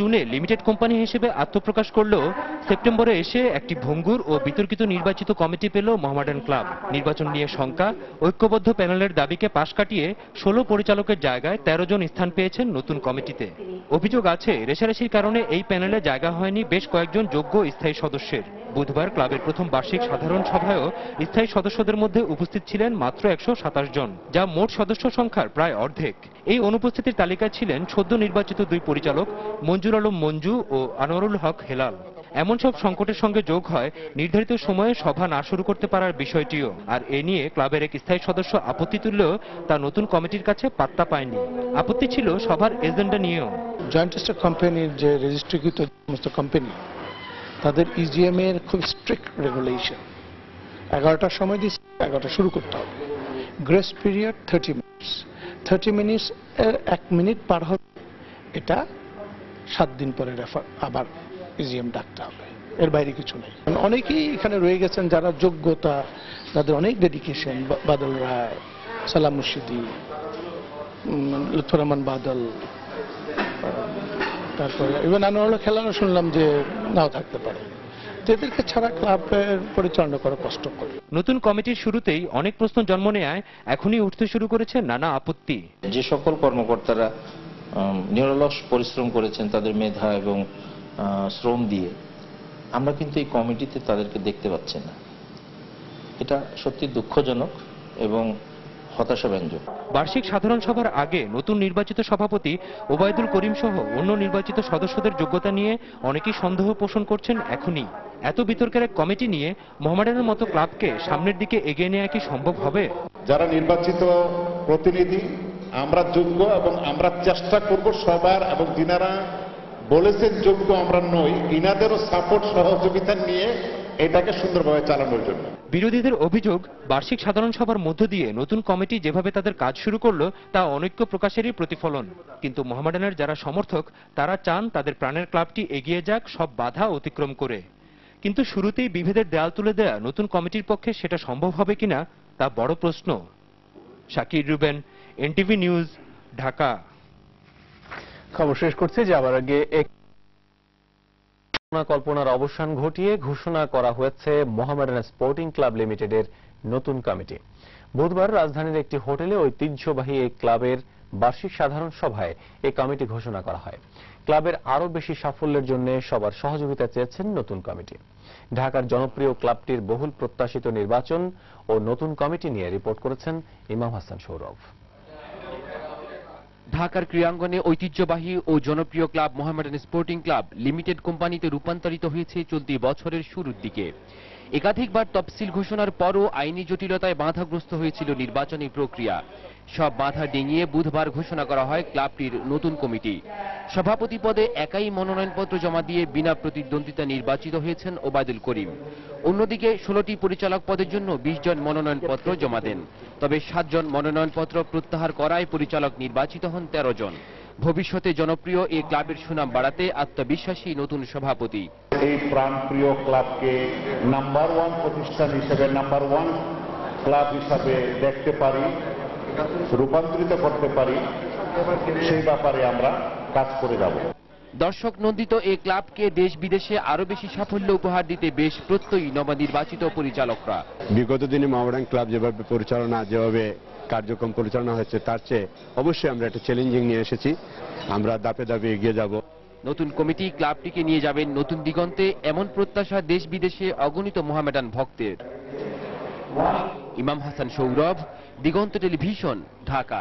জুনে limited company হিসেবে আত্মপ্রকাশ করলেও সেপ্টেম্বরে এসে একটি ভঙ্গুর ও বিতর্কিত নির্বাচিত কমিটি পেল মোহামেডান ক্লাব। নির্বাচন নিয়ে শঙ্কা, ঐক্যবদ্ধ প্যানেলের দাবিকে পাশ কাটিয়ে 16 পরিচালকের জায়গায় 13 জন স্থান পেয়েছেন নতুন কমিটিতে। অভিযোগ আছে, রেষারেষির কারণে এই প্যানেলে জায়গা হয়নি বেশ কয়েকজন যোগ্য স্থায়ী সদস্যের। বুধবার ক্লাবের প্রথম বার্ষিক সাধারণ সভায়ও স্থায়ী সদস্যদের মধ্যে উপস্থিত ছিলেন মাত্র 127 জন, যা মোট সদস্য সংখ্যার প্রায় অর্ধেক। এই অনুপস্থিতির তালিকায় ছিলেন সদ্য নির্বাচিত 2 পরিচালক মঞ্জুর আলম মঞ্জু ও আনোয়ারুল হক হেলাল। এমন সব সংকটের সঙ্গে যোগ হয় নির্ধারিত সময়ে সভা না শুরু করতে পারার বিষয়টিও। আর এ নিয়ে ক্লাবের এক স্থায়ী সদস্য আপত্তি তুললেও তা নতুন কমিটির কাছে পাত্তা পায়নি। আপত্তি ছিল সভার এজেন্ডা নিয়েও। জয়েন্ট স্টক কোম্পানির যে রেজিস্ট্রিকৃত সমস্ত কোম্পানি, তাদের ইজিএম এর খুব স্ট্রিক্ট রেগুলেশন। 11টার সময় দিয়ে 11টা শুরু করতে হবে। Grace period 30 minutes. 30 মিনিটস এর 1 মিনিট পার হবে, এটা 7 দিন পরে আবার ইজিএম ডাকতে হবে। এর বাইরে কিছু নেই। অনেকেই এখানে রয়ে গেছেন যারা যোগ্যতা, যাদের অনেক ডেডিকেশন, বাদল রায়, সালাম মুর্শিদি, লুৎফর রহমান বাদল, তারপরে ইভেন আনোয়ারুল খেলানো শুনলাম যে নাও থাকতে পারে। এদেরকে ছাড়া ক্লাবের পরিচালনা করা কষ্টকর। নতুন কমিটির শুরুতেই অনেক প্রশ্ন জন্ম নেয়, এখনই উঠতে শুরু করেছে নানা আপত্তি। যে সকল কর্মকর্তারা নিরলস পরিশ্রম করেছেন তাদের মেধা এবং শ্রম দিয়ে, আমরা কিন্তু এই কমিটিতে তাদেরকে দেখতে পাচ্ছি না। এটা সত্যি দুঃখজনক এবং হতাশাব্যঞ্জক। বার্ষিক সাধারণ সভার আগে নতুন নির্বাচিত সভাপতি ওবায়দুল করিম সহ অন্য নির্বাচিত সদস্যদের যোগ্যতা নিয়ে অনেকেই সন্দেহ পোষণ করছেন এখনই। এত বিতর্কের এক কমিটি নিয়ে মোহামেডানের মতো ক্লাবকে সামনের দিকে এগিয়ে নেওয়া কি সম্ভব হবে? যারা নির্বাচিত প্রতিনিধি, আমরা যোগ্য এবং আমরা চেষ্টা করব সবার, এবং যিনারা বলেছেন যোগ্য আমরা নই, ইনাদেরও সাপোর্ট সহযোগিতা নিয়ে এটাকে সুন্দরভাবে চালানোর জন্য। বিরোধীদের অভিযোগ, বার্ষিক সাধারণ সভার মধ্য দিয়ে নতুন কমিটি যেভাবে তাদের কাজ শুরু করলো তা অনৈক্য প্রকাশেরই প্রতিফলন। কিন্তু মোহামেডানের যারা সমর্থক, তারা চান তাদের প্রাণের ক্লাবটি এগিয়ে যাক সব বাধা অতিক্রম করে। কিন্তু শুরুতেই বিভেদের দেয়াল তুলে দেয়া নতুন কমিটির পক্ষে সেটা সম্ভব হবে কিনা তা বড় প্রশ্ন। Shakir Ruben, NTV news, Dhaka. খবর শেষ করছে যে আবার আগে কল্পনার অবসান ঘটিয়ে ঘোষণা করা হয়েছে মোহামেডান স্পোর্টিং ক্লাব লিমিটেডের নতুন কমিটি। বুধবার রাজধানীর একটি হোটেলে ঐতিহ্যবাহী এই ক্লাবের বার্ষিক সাধারণ সভায় এই কমিটি ঘোষণা করা হয়। ক্লাবের আরও বেশি সাফল্যের জন্য সবার সহযোগিতা চেয়েছেন নতুন কমিটি। ঢাকার জনপ্রিয় ক্লাবটির বহুল প্রত্যাশিত নির্বাচন ও নতুন কমিটি নিয়ে রিপোর্ট করেছেন ইমাম হাসান সৌরভ। ঢাকার ক্রীড়াঙ্গনে ঐতিহ্যবাহী ও জনপ্রিয় club Mohammedan sporting club limited কোম্পানিতে রূপান্তরিত হয়েছে চলতি বছরের শুরুর দিকে। একাধিকবার তফসিল ঘোষণার পরও আইনি জটিলতায় বাধাগ্রস্ত হয়েছিল নির্বাচনী প্রক্রিয়া। সব বাধা ডিঙিয়ে বুধবার ঘোষণা করা হয় ক্লাবটির নতুন কমিটি। সভাপতি পদে একাই মনোনয়নপত্র জমা দিয়ে বিনা প্রতিদ্বন্দ্বিতা নির্বাচিত হয়েছেন ওবায়দুল করিম। অন্যদিকে 16টি পরিচালক পদের জন্য 20 জন মনোনয়নপত্র জমা দেন। তবে 7 জন মনোনয়নপত্র প্রত্যাহার করায় পরিচালক নির্বাচিত হন 13 জন। ভবিষ্যতে জনপ্রিয় এই ক্লাবের সুনাম বাড়াতে আত্মবিশ্বাসী নতুন সভাপতি। এই প্রাণপ্রিয় ক্লাবকে নাম্বার 1 প্রতিষ্ঠান হিসেবে, নাম্বার 1 ক্লাব হিসাবে দেখতে পারি, রূপান্তরিত করতে পারি, সেই ব্যাপারে আমরা কাজ করে যাব। দর্শক নন্দিত এই ক্লাবকে দেশ বিদেশে আরো বেশি সাফল্য উপহার দিতে বেশ প্রত্যয়ী নবনির্বাচিত পরিচালকরা। বিগত দিনে মোহামেডান ক্লাব যেভাবে কার্যক্রম পরিচালনা হয়েছে তার চেয়ে অবশ্যই আমরা একটা চ্যালেঞ্জিং নিয়ে এসেছি। আমরা ধাপে ধাপে এগিয়ে যাব। নতুন কমিটি ক্লাবটিকে নিয়ে যাবেন নতুন দিগন্তে, এমন প্রত্যাশা দেশ বিদেশে অগণিত মোহামেডান ভক্তের। ইমাম হাসান সৌরভ, দিগন্ত টেলিভিশন, ঢাকা।